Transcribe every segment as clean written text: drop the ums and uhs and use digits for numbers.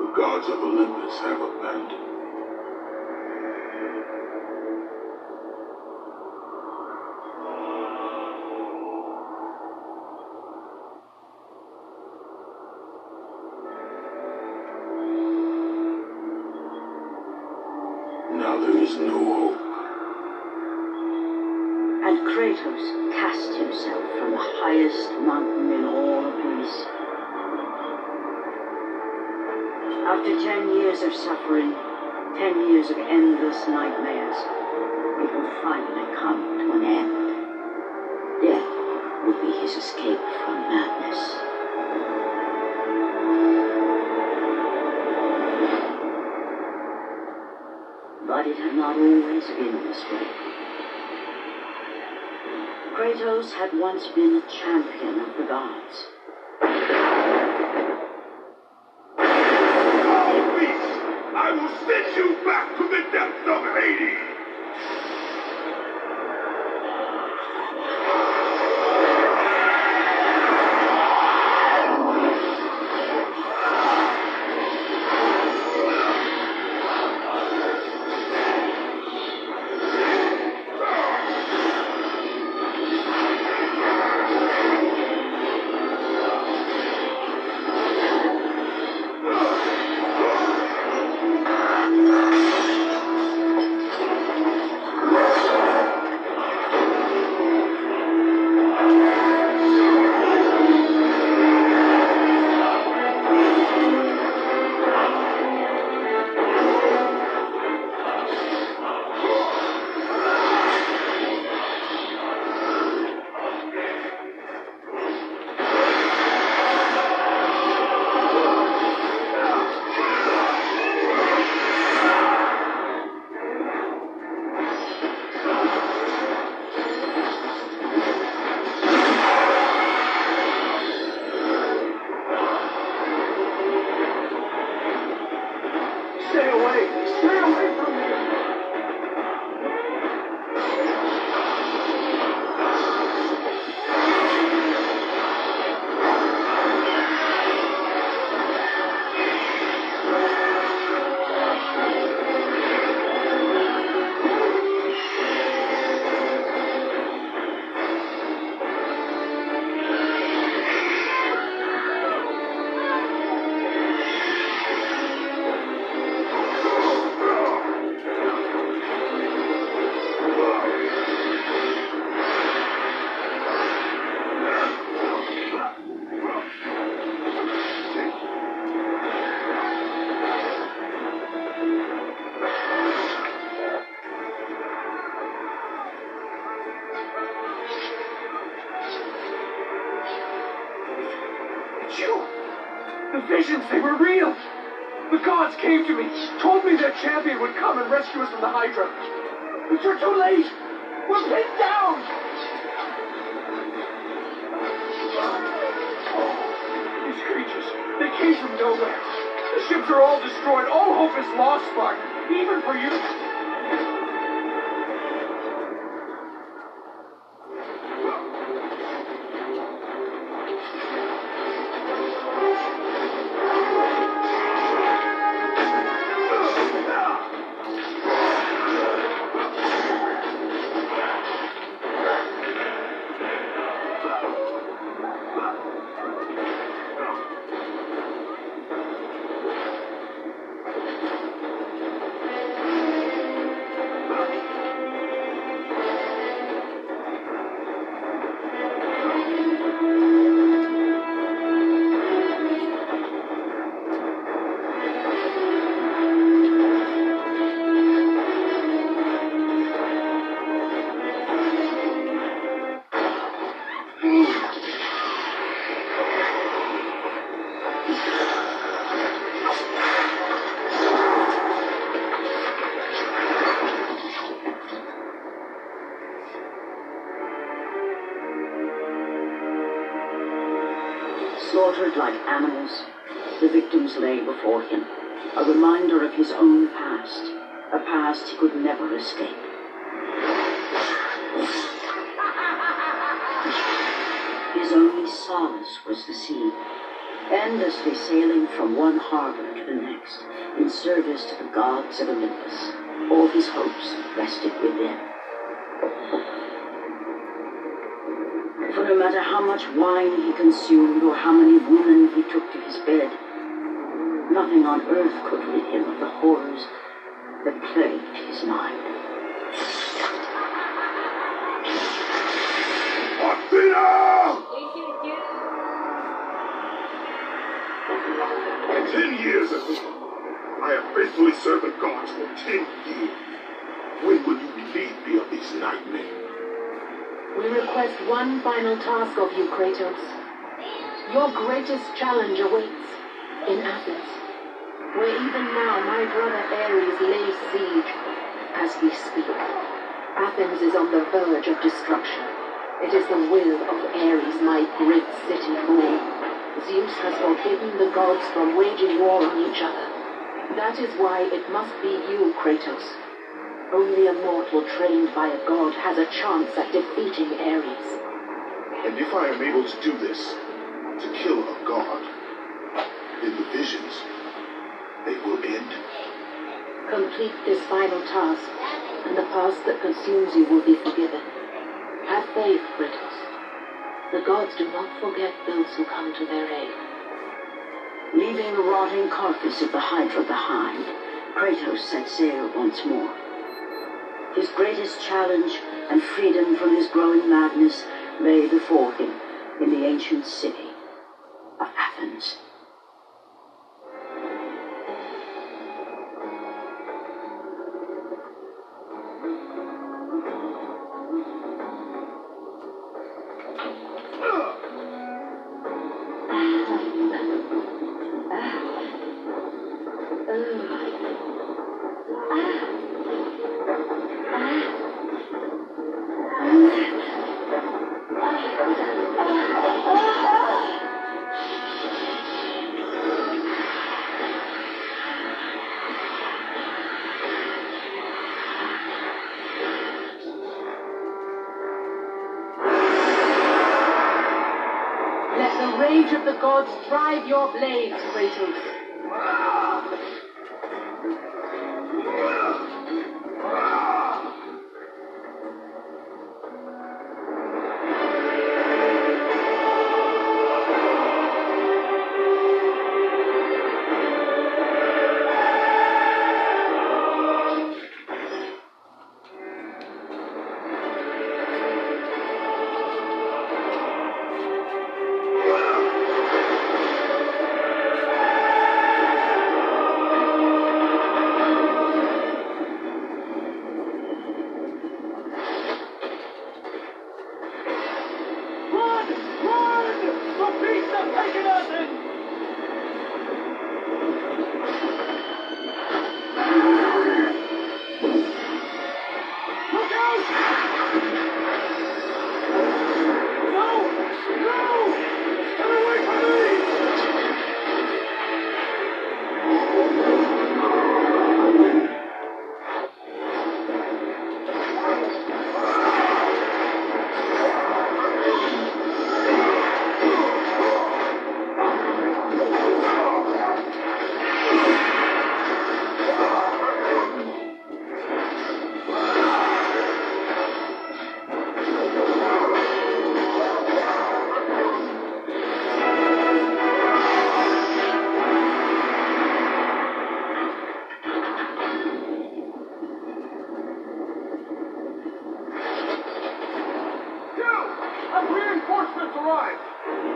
The gods of Olympus have abandoned me. Now there is no hope. And Kratos cast himself from the highest mountain in all of Greece. After 10 years of suffering, 10 years of endless nightmares, it would finally come to an end. Death would be his escape from madness. But it had not always been this way. Kratos had once been a champion of the gods. All beasts, I will send you back to the depths of Hades! The visions, they were real. The gods came to me, told me their champion would come and rescue us from the Hydra. But you're too late. We're pinned down. These creatures, they came from nowhere. The ships are all destroyed. All hope is lost, Spartan. Even for you. Slaughtered like animals, the victims lay before him, a reminder of his own past, a past he could never escape. His only solace was the sea, endlessly sailing from one harbor to the next in service to the gods of Olympus. All his hopes rested with them. For no matter how much wine he consumed or how many women he took to his bed, nothing on earth could rid him of the horrors that plagued his mind. Athena! 10 years ago, I have faithfully served the gods for 10 years. When will you relieve me of these nightmares? We request one final task of you, Kratos. Your greatest challenge awaits in Athens, where even now my brother Ares lays siege as we speak. Athens is on the verge of destruction. It is the will of Ares my great city fall. Zeus has forbidden the gods from waging war on each other. That is why it must be you, Kratos. Only a mortal trained by a god has a chance at defeating Ares. And if I am able to do this, to kill a god, then the visions, they will end. Complete this final task, and the past that consumes you will be forgiven. Have faith, Kratos. The gods do not forget those who come to their aid. Leaving the rotting carcass of the Hydra behind, Kratos set sail once more. His greatest challenge and freedom from his growing madness lay before him in the ancient city of Athens. Let the rage of the gods drive your blades, Kratos.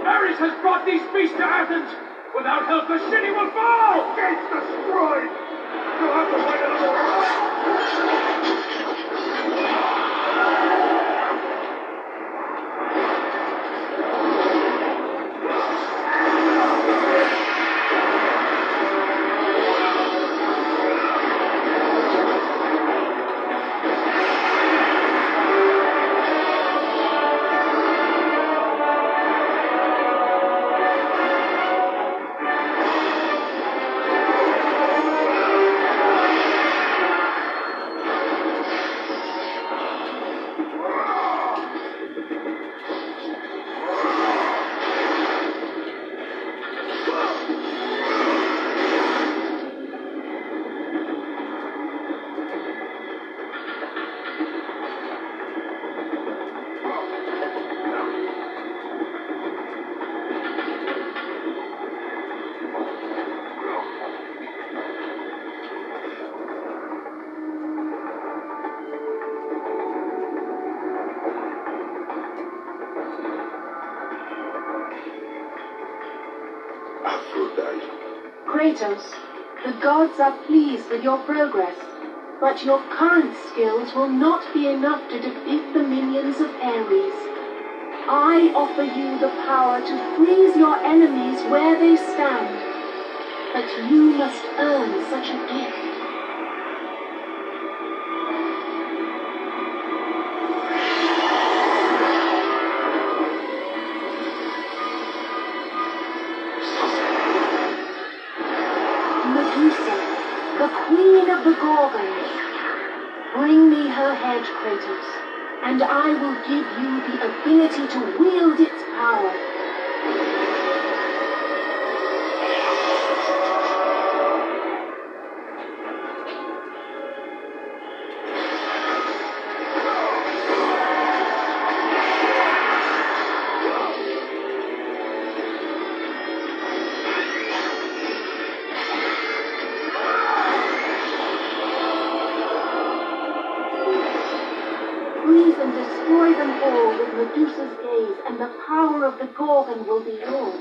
Ares has brought these beasts to Athens! Without help, the city will fall! Gates destroyed! You'll have to fight another way! Aphrodite. Kratos, the gods are pleased with your progress, but your current skills will not be enough to defeat the minions of Ares. I offer you the power to freeze your enemies where they stand, but you must earn such a gift. Medusa, the queen of the Gorgons. Bring me her head, Kratos, and I will give you the ability to wield its power. Freeze and destroy them all with Medusa's gaze, and the power of the Gorgon will be yours.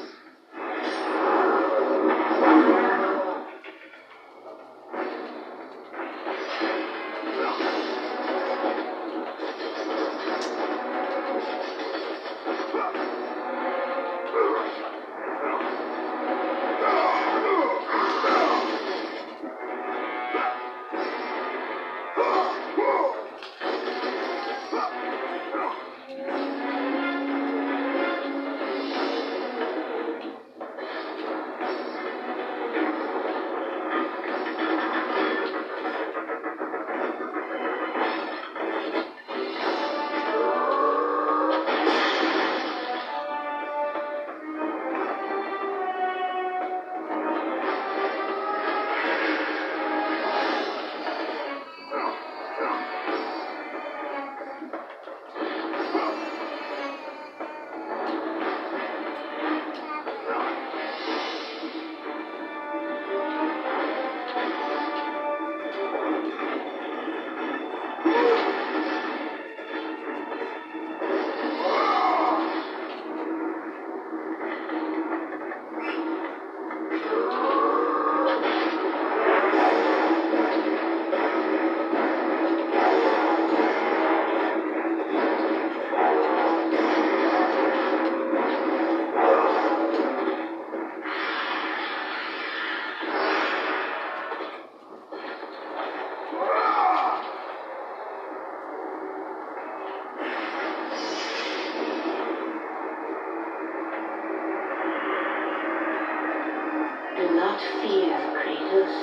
Do not fear, Kratos.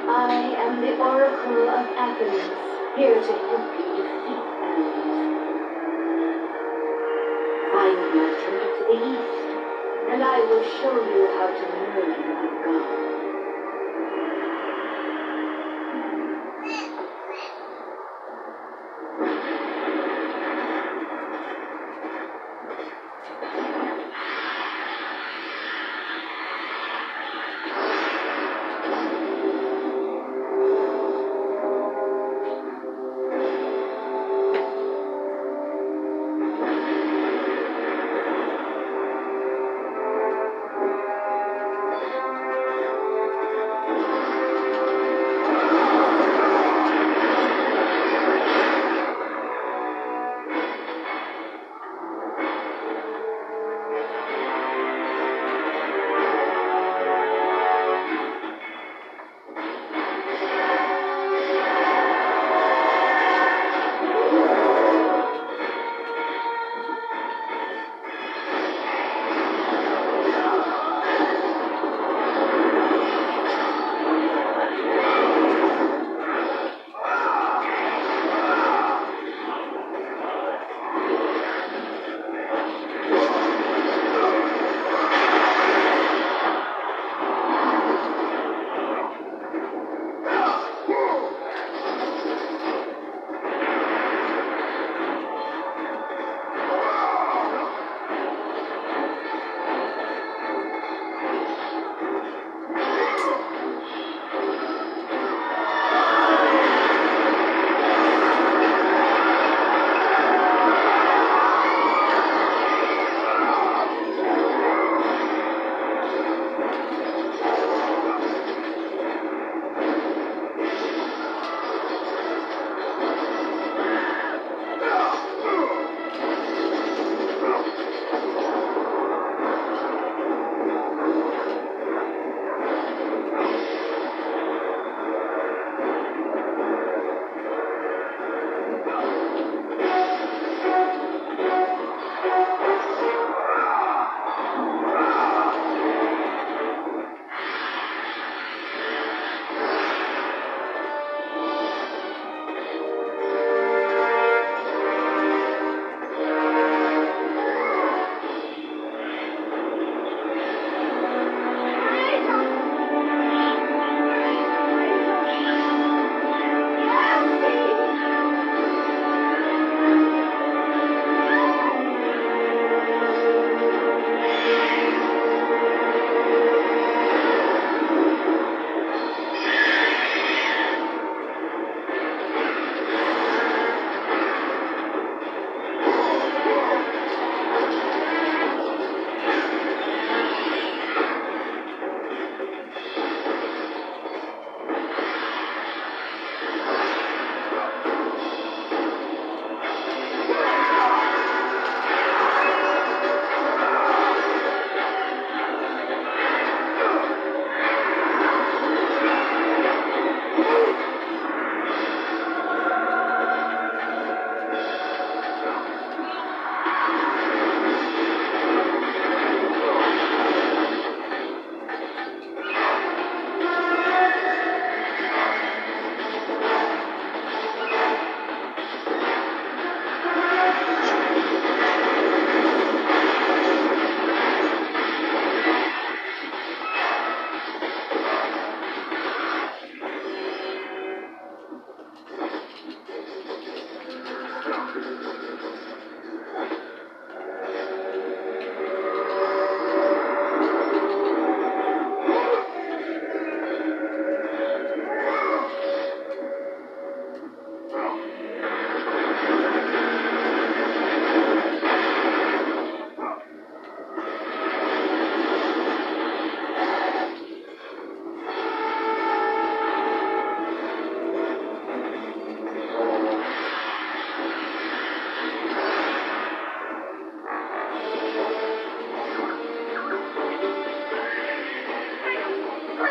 I am the Oracle of Athens, here to help you defeat Ares. Find your temple to the east, and I will show you how to murder a god.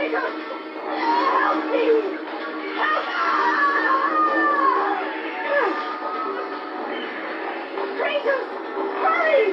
Kratos! Help me! Help me! Kratos! Hurry!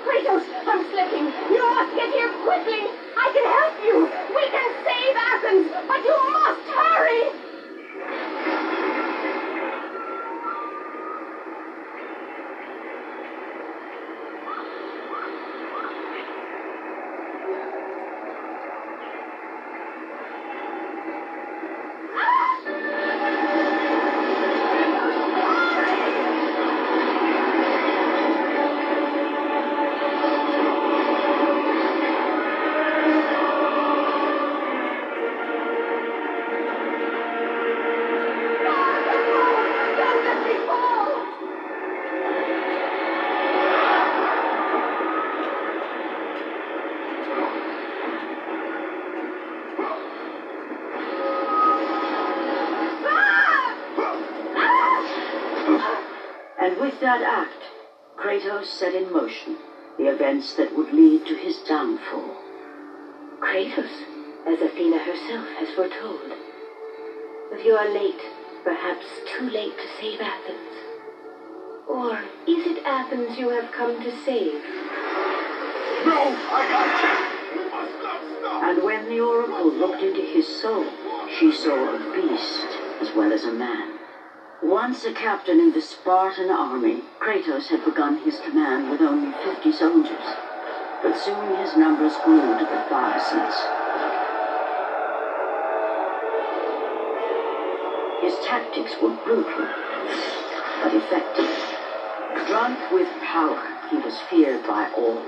Kratos, I'm slipping. You must get here quickly. I can help you. We can save Athens, but you must hurry. Don't let me fall. And with that act, Kratos set in motion the events that would lead to his downfall. Kratos, as Athena herself has foretold. If you are late, perhaps too late to save Athens. Or is it Athens you have come to save? No, I got you! Stop! And when the oracle looked into his soul, she saw a beast as well as a man. Once a captain in the Spartan army, Kratos had begun his command with only 50 soldiers. But soon his numbers grew to the thousands. His tactics were brutal, but effective. Drunk with power, he was feared by all,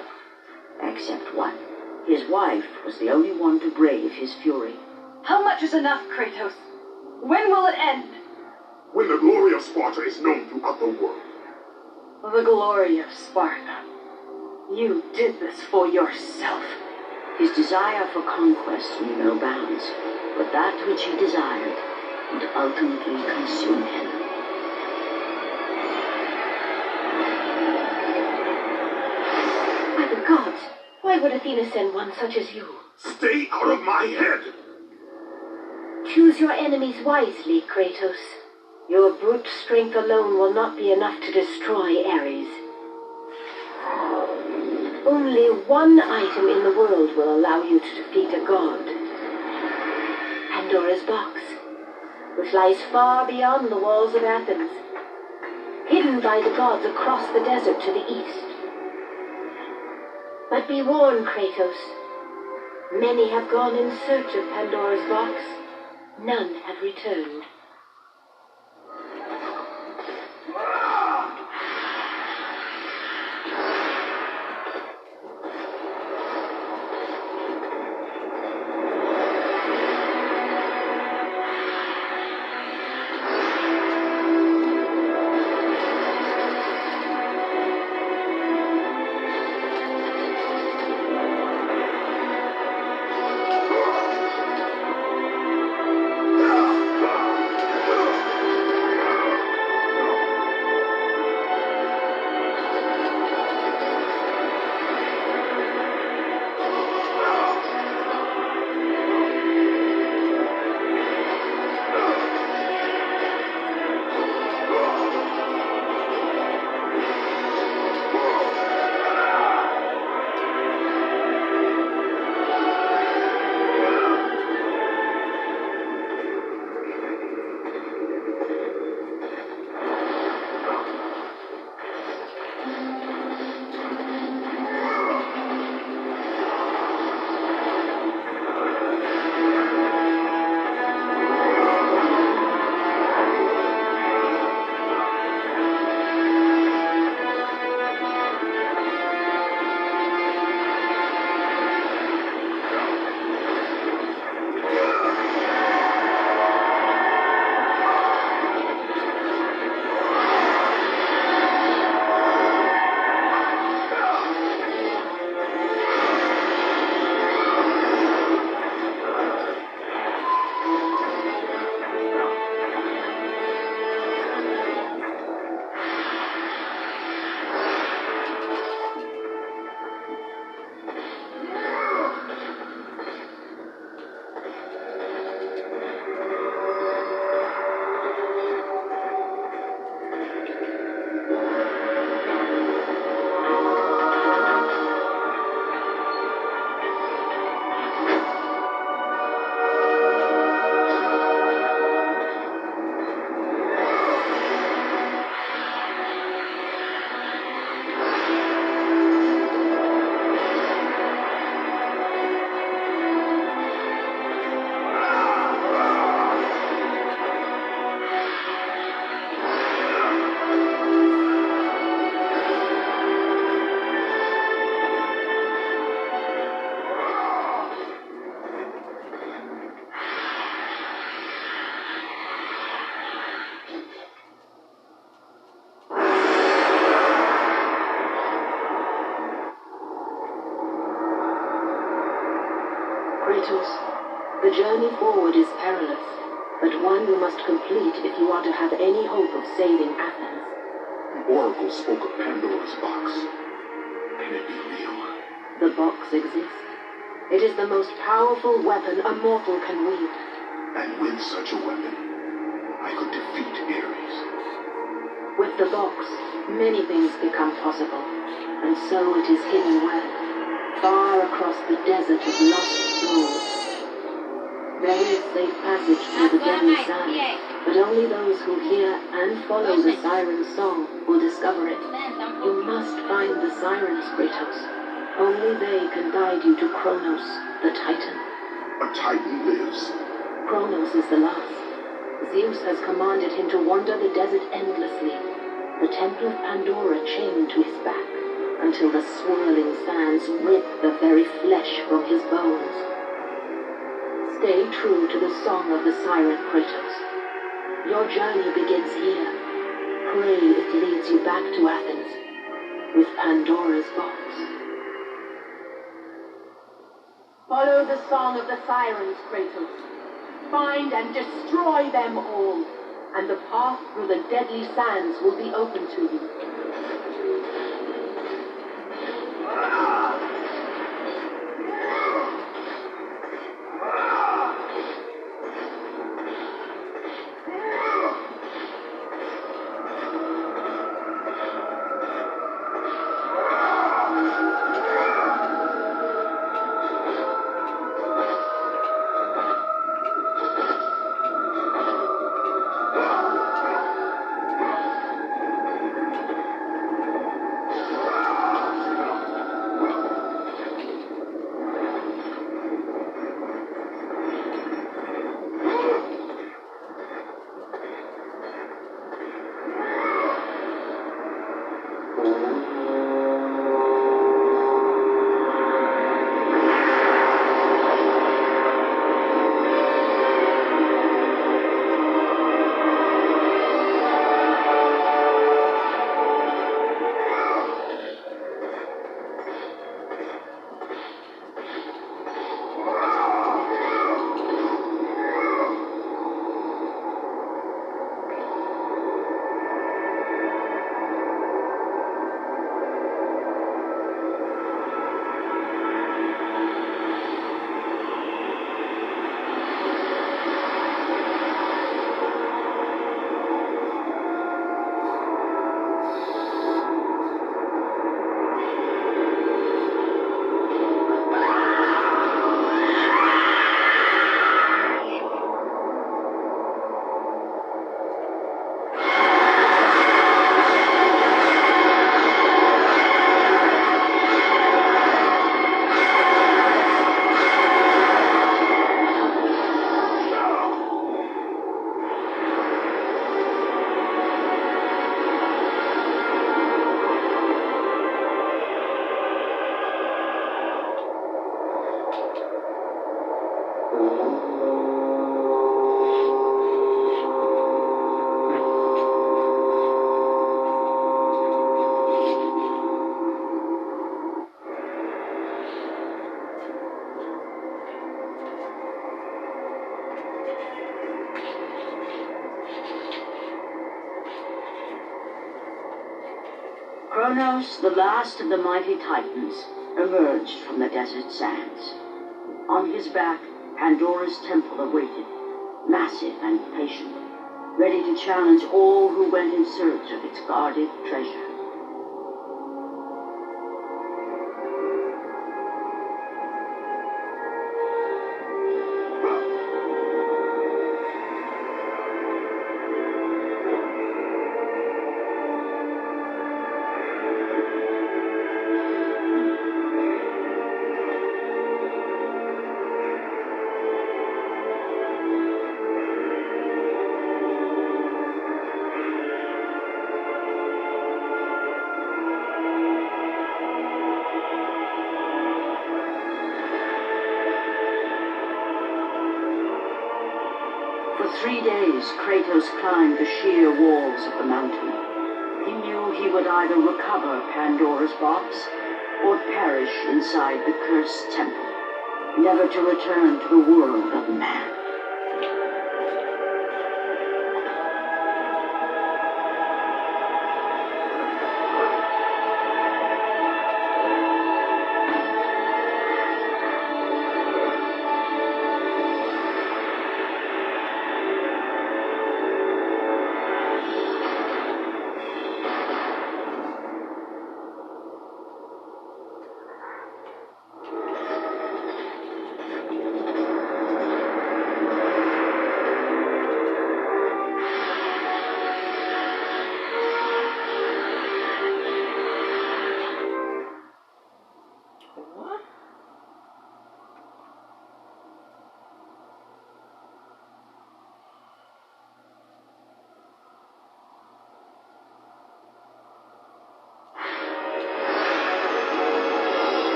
except one. His wife was the only one to brave his fury. How much is enough, Kratos? When will it end? When the glory of Sparta is known throughout the world. The glory of Sparta. You did this for yourself. His desire for conquest knew no bounds, but that which he desired would ultimately consume him. By the gods, why would Athena send one such as you? Stay out of my head! Choose your enemies wisely, Kratos. Your brute strength alone will not be enough to destroy Ares. Only one item in the world will allow you to defeat a god. Pandora's box, which lies far beyond the walls of Athens, hidden by the gods across the desert to the east. But be warned, Kratos. Many have gone in search of Pandora's box. None have returned. The journey forward is perilous, but one you must complete if you are to have any hope of saving Athens. The Oracle spoke of Pandora's box. Can it be real? The box exists. It is the most powerful weapon a mortal can wield. And with such a weapon, I could defeat Ares. With the box, many things become possible, and so it is hidden well, far across the desert of lost souls. There is safe passage through the deadly sand, but only those who hear and follow the siren's song will discover it. You must find the sirens, Kratos. Only they can guide you to Kronos, the Titan. A Titan lives. Kronos is the last. Zeus has commanded him to wander the desert endlessly, the temple of Pandora chained to his back, until the swirling sands rip the very flesh from his bones. Stay true to the song of the siren, Kratos. Your journey begins here. Pray it leads you back to Athens, with Pandora's box. Follow the song of the sirens, Kratos. Find and destroy them all, and the path through the deadly sands will be open to you. Kronos, the last of the mighty Titans, emerged from the desert sands. On his back, Pandora's temple awaited, massive and patient, ready to challenge all who went in search of its guarded treasure. For 3 days, Kratos climbed the sheer walls of the mountain. He knew he would either recover Pandora's box or perish inside the cursed temple. never to return to the world of man.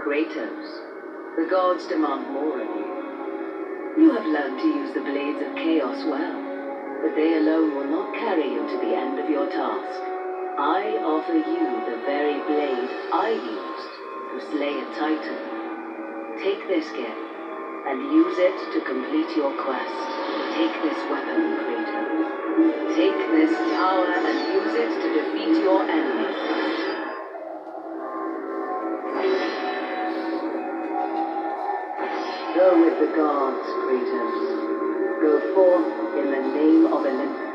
Kratos, the gods demand more of you. You have learned to use the blades of chaos well, but they alone will not carry you to the end of your task. I offer you the very blade I used to slay a titan. Take this gift, and use it to complete your quest. Take this weapon, Kratos. Take this power and use it to defeat your enemies. Go with the gods, Kratos. Go forth in the name of Olympus.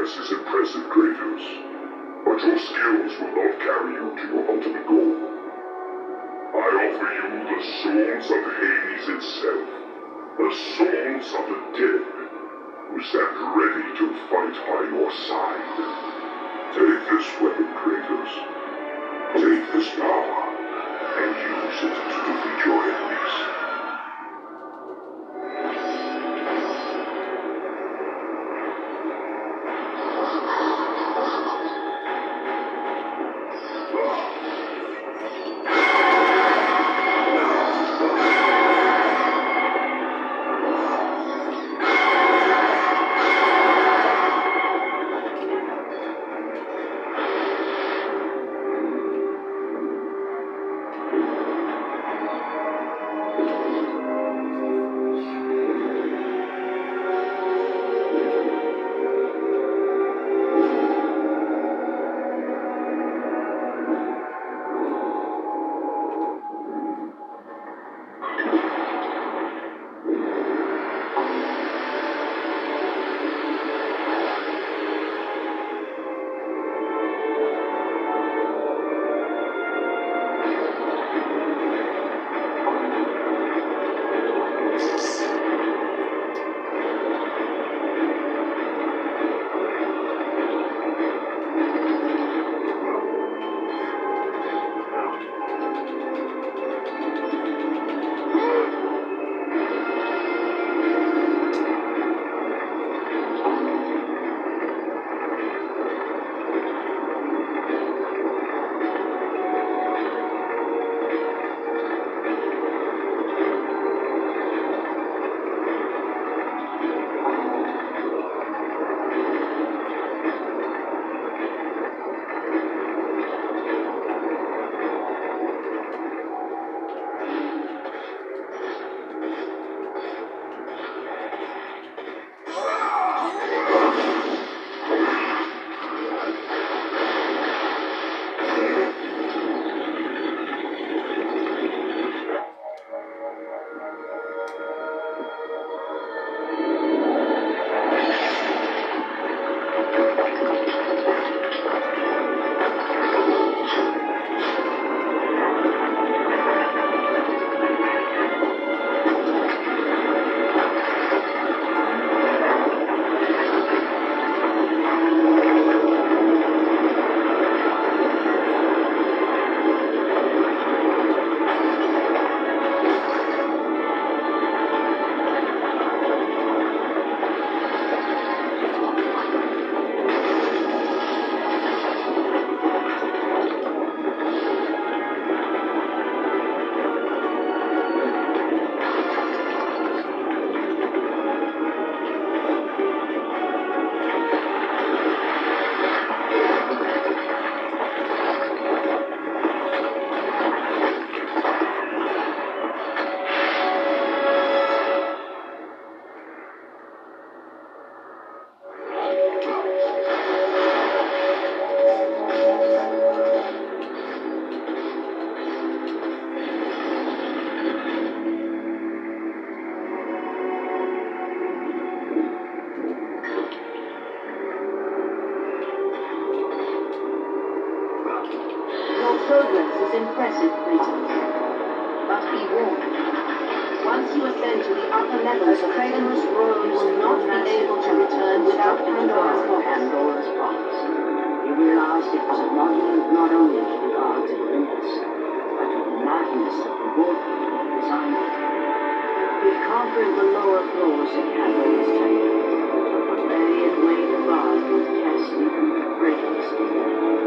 progress is impressive, Kratos. But your skills will not carry you to your ultimate goal. I offer you the souls of Hades itself. The souls of the dead, who stand ready to fight by your side. Take this weapon, Kratos. Take this power, and use it to defeat your enemies. progress is impressive, Kratos. But be warned. Once you ascend to the upper levels of Kratos' world, you will not be able to return without Pandora's box. He realized it was a monument not only to the gods of Olympus, but to the madness of the world he designed it. He conquered the lower floors of Pandora's temple, but lay in wait above to test even Kratos' death.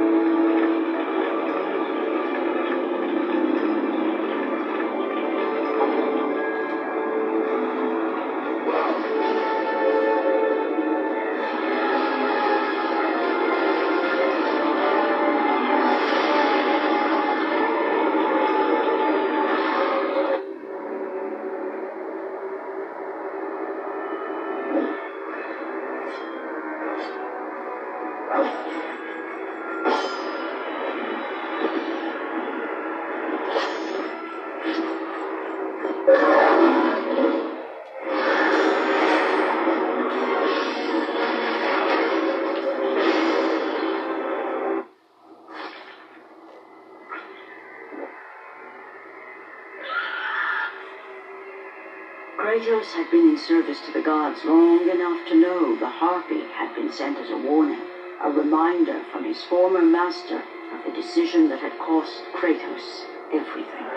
Kratos had been in service to the gods long enough to know the Harpy had been sent as a warning, a reminder from his former master of the decision that had cost Kratos everything.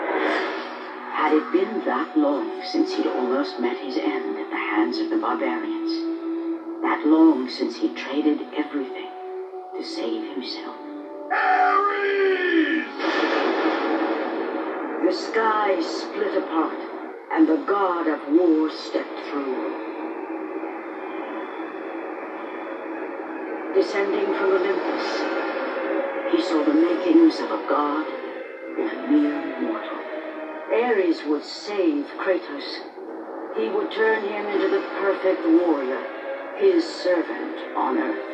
Had it been that long since he'd almost met his end at the hands of the barbarians? That long since he'd traded everything to save himself? Ares! The sky split apart, and the god of war stepped through. Descending from Olympus, he saw the makings of a god in a mere mortal. Ares would save Kratos. He would turn him into the perfect warrior, his servant on earth.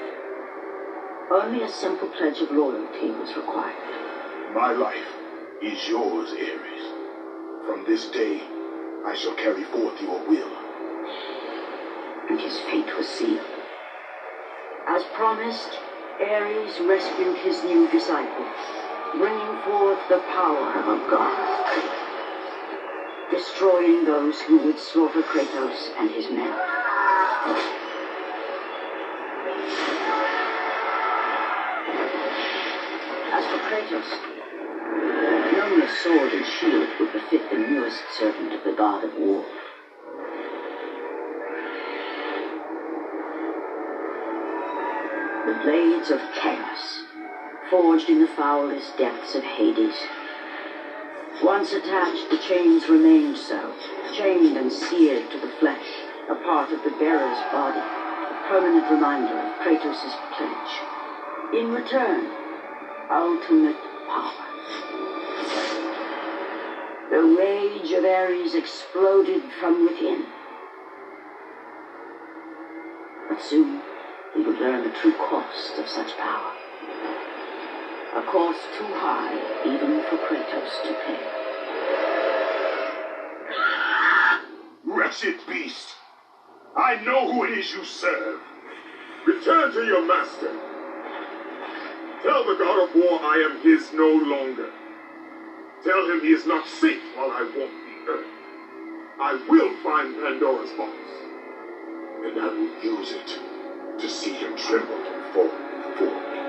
Only a simple pledge of loyalty was required. My life is yours, Ares. From this day, I shall carry forth your will. And his fate was sealed. As promised, Ares rescued his new disciple, bringing forth the power of a god, destroying those who would slaughter Kratos and his men. As for Kratos, only a sword and shield would befit the newest servant of the god of war. The blades of chaos, forged in the foulest depths of Hades. Once attached, the chains remained so, chained and seared to the flesh, a part of the bearer's body, a permanent reminder of Kratos' pledge. In return, ultimate power. The rage of Ares exploded from within. But soon, he would learn the true cost of such power. A cost too high even for Kratos to pay. Wretched beast! I know who it is you serve. Return to your master. Tell the god of war I am his no longer. Tell him he is not safe while I walk the earth. I will find Pandora's box. And I will use it to see him tremble and fall before me.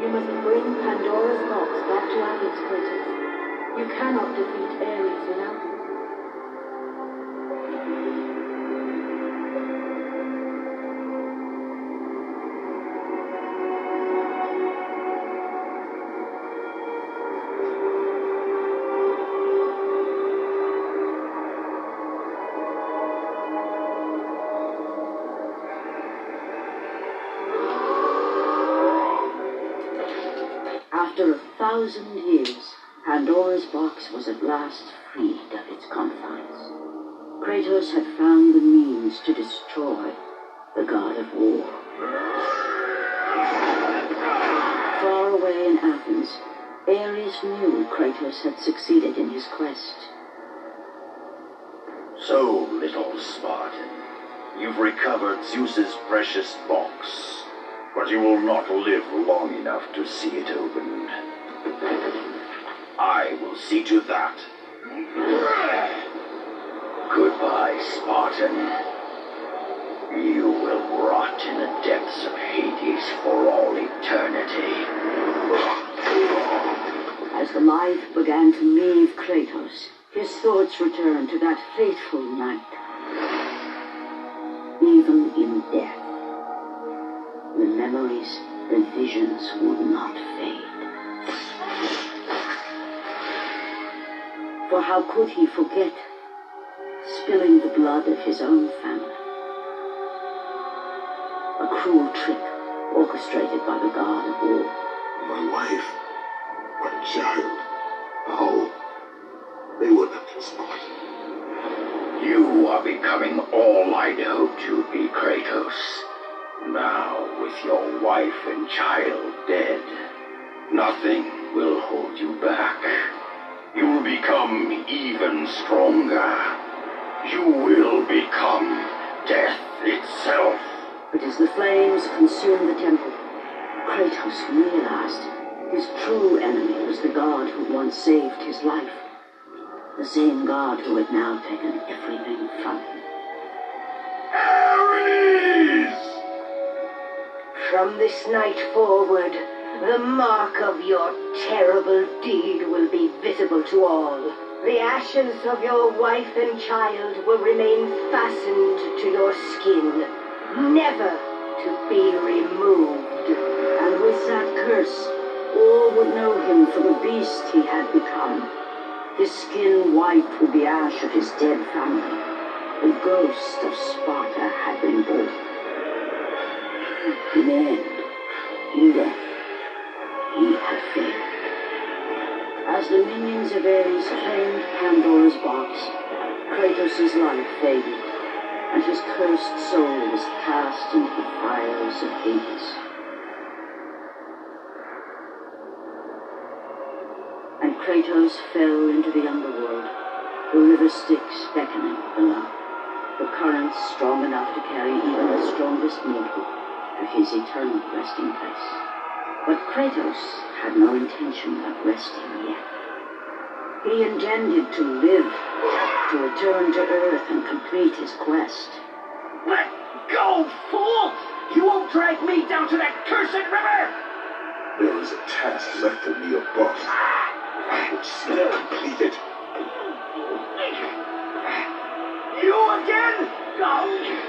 You must bring Pandora's box back to Athens, Kratos. You cannot defeat Ares without it. After 1,000 years, Pandora's box was at last freed of its confines. Kratos had found the means to destroy the god of war. Far away in Athens, Ares knew Kratos had succeeded in his quest. So, little Spartan, you've recovered Zeus's precious box, but you will not live long enough to see it opened. I will see to that. Goodbye, Spartan. You will rot in the depths of Hades for all eternity. As the life began to leave Kratos, his thoughts returned to that fateful night. Even in death, the memories, the visions would not fade. For how could he forget spilling the blood of his own family? A cruel trick orchestrated by the god of war. My wife, my child, how they were left in Sparta. You are becoming all I'd hoped you'd be, Kratos. Now, with your wife and child dead, nothing will hold you back. You'll become even stronger. You will become death itself. But as the flames consumed the temple, Kratos realized his true enemy was the god who once saved his life. The same god who had now taken everything from him. Ares! From this night forward, the mark of your terrible deed will be visible to all. The ashes of your wife and child will remain fastened to your skin, never to be removed. And with that curse, all would know him for the beast he had become. His skin white with the ash of his dead family. The ghost of Sparta had been born. In the end, in death, he had failed. As the minions of Ares claimed Pandora's box, Kratos' life faded, and his cursed soul was cast into the fires of Hades. And Kratos fell into the underworld, the river Styx beckoning below, the currents strong enough to carry even the strongest mortal to his eternal resting place. But Kratos had no intention of resting yet. He intended to live, to return to Earth and complete his quest. Let go, fool! You won't drag me down to that cursed river! There is a task left for me above. I will still complete it. You again? Go!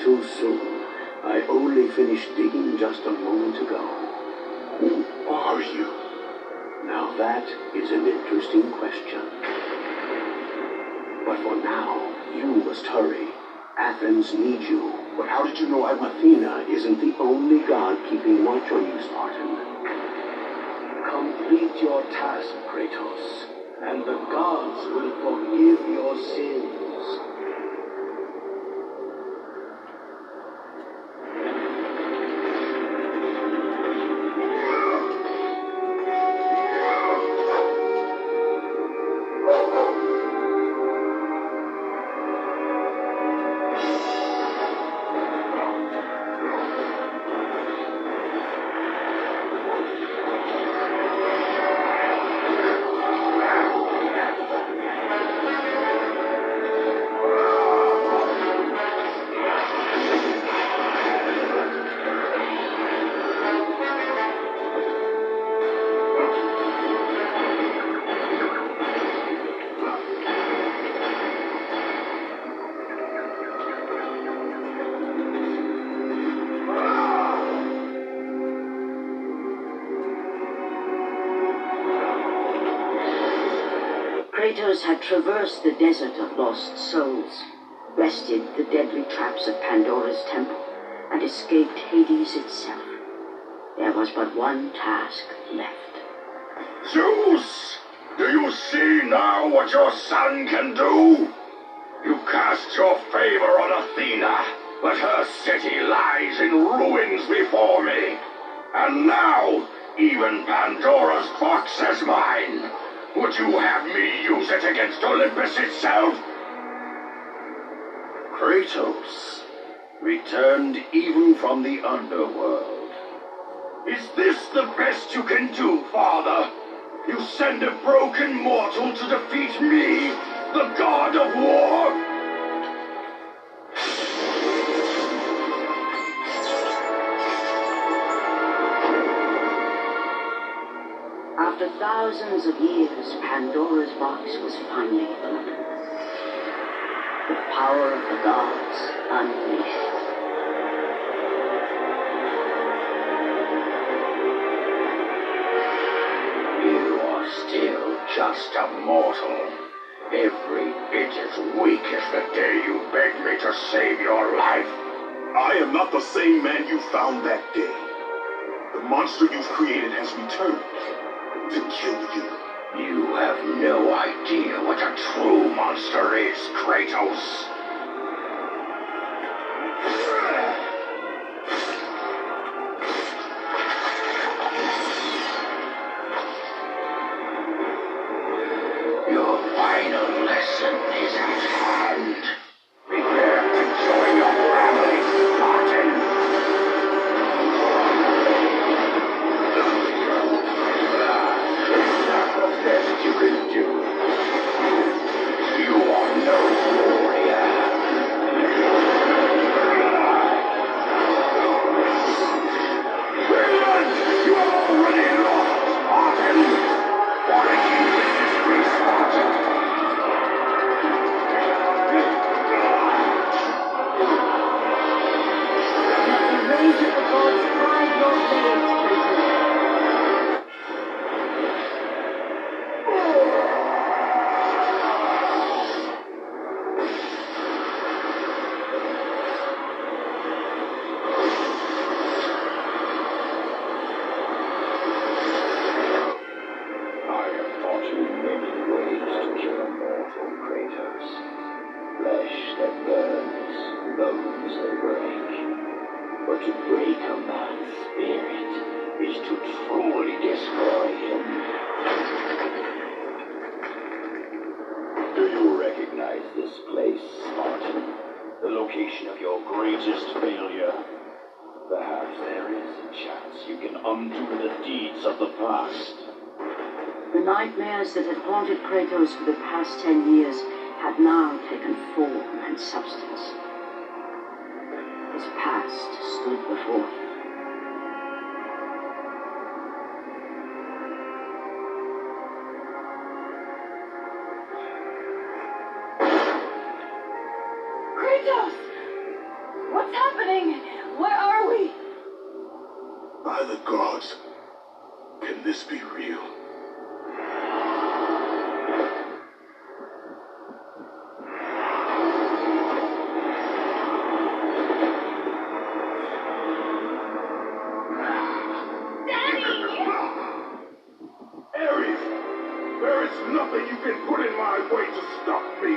too soon. I only finished digging just a moment ago. Who are you? Now that is an interesting question. But for now, you must hurry. Athens needs you. But how did you know I went? Athena isn't the only god keeping watch on you, Spartan. Complete your task, Kratos, and the gods will forgive your sins. Kratos had traversed the desert of lost souls, wrested the deadly traps of Pandora's temple, and escaped Hades itself. There was but one task left. Zeus! Do you see now what your son can do? You cast your favor on Athena, but her city lies in ruins before me. And now, even Pandora's box is mine. Would you have me use it against Olympus itself? Kratos, returned even from the underworld. Is this the best you can do, Father? You send a broken mortal to defeat me, the god of war? After thousands of years, Pandora's box was finally opened. The power of the gods unleashed. You are still just a mortal. Every bit as weak as the day you begged me to save your life. I am not the same man you found that day. The monster you've created has returned to kill you. You have no idea what a true monster is, Kratos. Your final lesson is at hand. Prepare to join your family, Spartan. That's the best you can do. You are no warrior. Brilliant! You have already lost, Spartan. Why do you resist me, Spartan? Let the rage of the gods hide your blades, Kratos. I have taught you many ways to kill a mortal, Kratos. Flesh that burns, bones that break. But to break a man's spirit is to truly destroy him. Do you recognize this place, Spartan? The location of your greatest failure? Perhaps there is a chance you can undo the deeds of the past. The nightmares that had haunted Kratos for the past 10 years had now taken form and substance. His past stood before him. Kratos! What's Can this be real? Ares, there is nothing you can put in my way to stop me.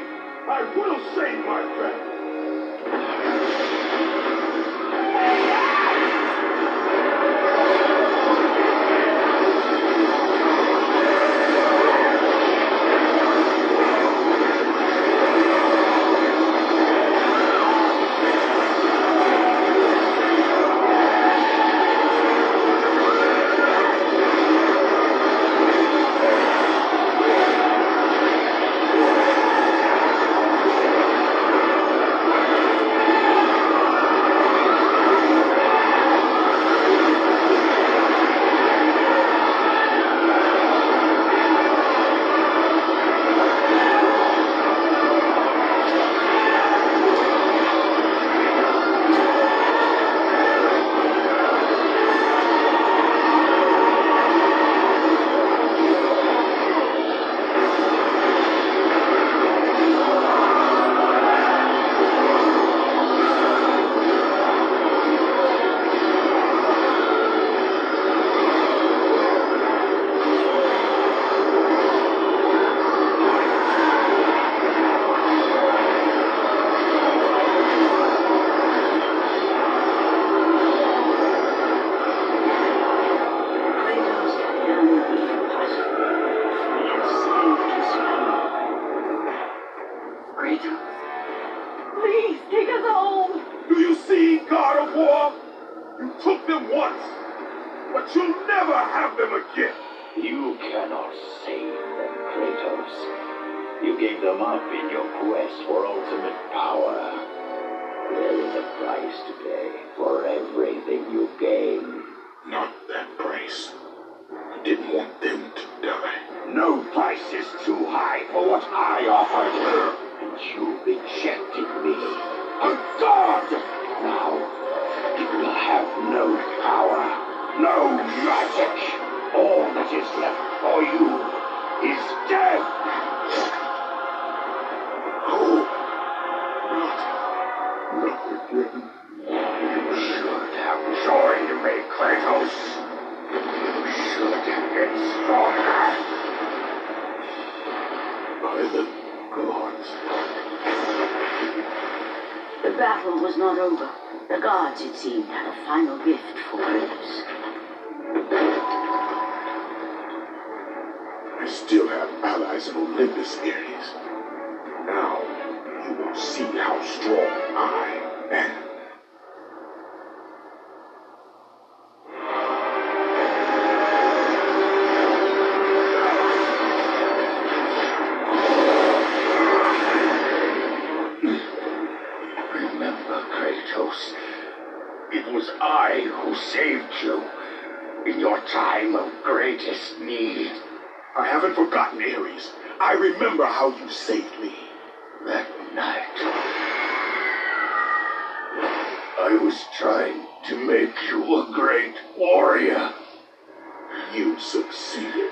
I will save my family. Please, take us home! Do you see, God of War? You took them once, but you'll never have them again. You cannot save them, Kratos. You gave them up in your quest for ultimate power. There is a price to pay for everything you gain. Not that price. I didn't want them to die. No price is too high for what I offered. And you rejected me. A god! Now, you will have no power, no magic. All that is left for you is death. Oh, not again. You should have joined me, Kratos. You should have been stronger. By the gods. The battle was not over. The gods, it seemed, had a final gift for Kratos. I still have allies in Olympus, Ares. Now, you will see how strong I am. Remember, Kratos, it was I who saved you in your time of greatest need. I haven't forgotten, Ares. I remember how you saved me. That night, I was trying to make you a great warrior. You succeeded.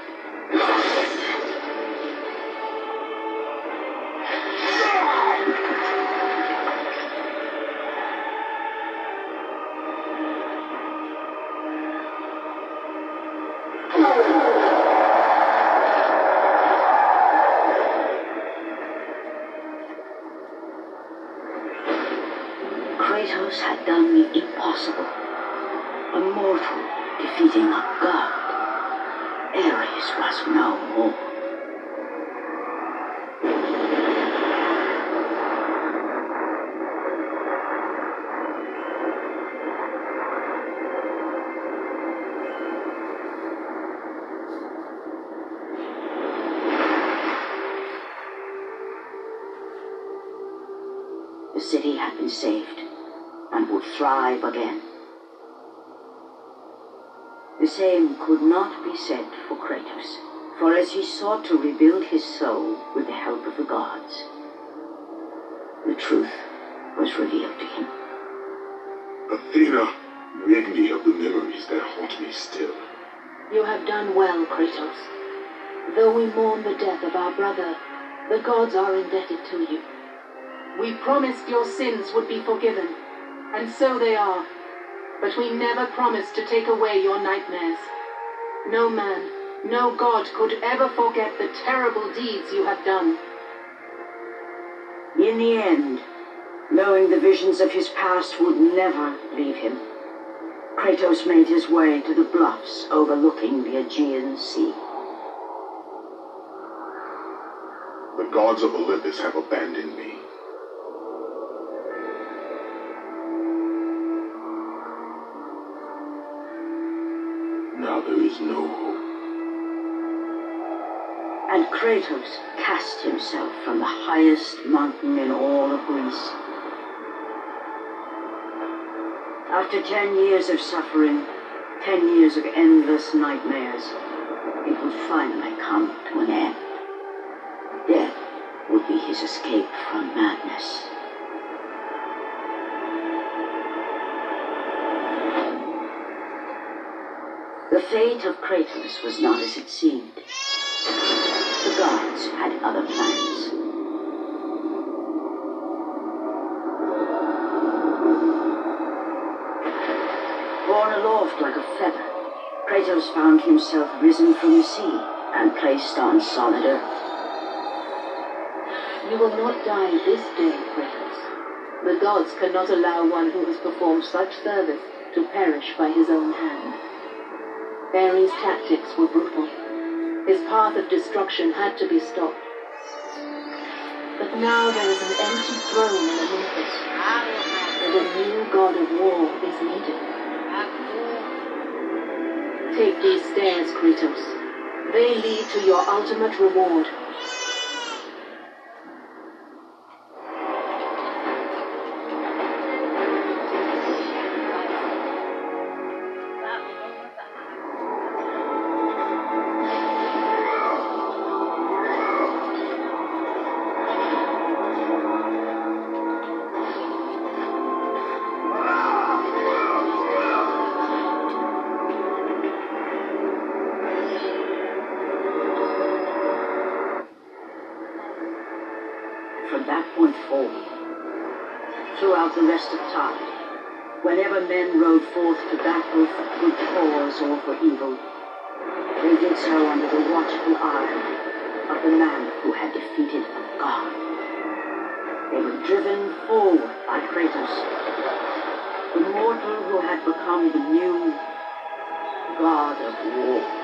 Kratos had done the impossible. A mortal defeating a god. Ares was no more. The city had been saved and would thrive again. The same could not be said for Kratos, for as he sought to rebuild his soul with the help of the gods, the truth was revealed to him. Athena, rid me of the memories that haunt me still. You have done well, Kratos. Though we mourn the death of our brother, the gods are indebted to you. We promised your sins would be forgiven, and so they are. But we never promised to take away your nightmares. No man, no god could ever forget the terrible deeds you have done. In the end, knowing the visions of his past would never leave him, Kratos made his way to the bluffs overlooking the Aegean Sea. The gods of Olympus have abandoned me. Now there is no hope. And Kratos cast himself from the highest mountain in all of Greece. After 10 years of suffering, 10 years of endless nightmares, it would finally come to an end. Death would be his escape from madness. The fate of Kratos was not as it seemed. The gods had other plans. Borne aloft like a feather, Kratos found himself risen from the sea and placed on solid earth. You will not die this day, Kratos. The gods cannot allow one who has performed such service to perish by his own hand. Ares' tactics were brutal. His path of destruction had to be stopped. But now there is an empty throne in Olympus, and a new god of war is needed. Take these stairs, Kratos. They lead to your ultimate reward. From that point forward, throughout the rest of time, whenever men rode forth to battle for good cause or for evil, they did so under the watchful eye of the man who had defeated a god. They were driven forward by Kratos, the mortal who had become the new god of war.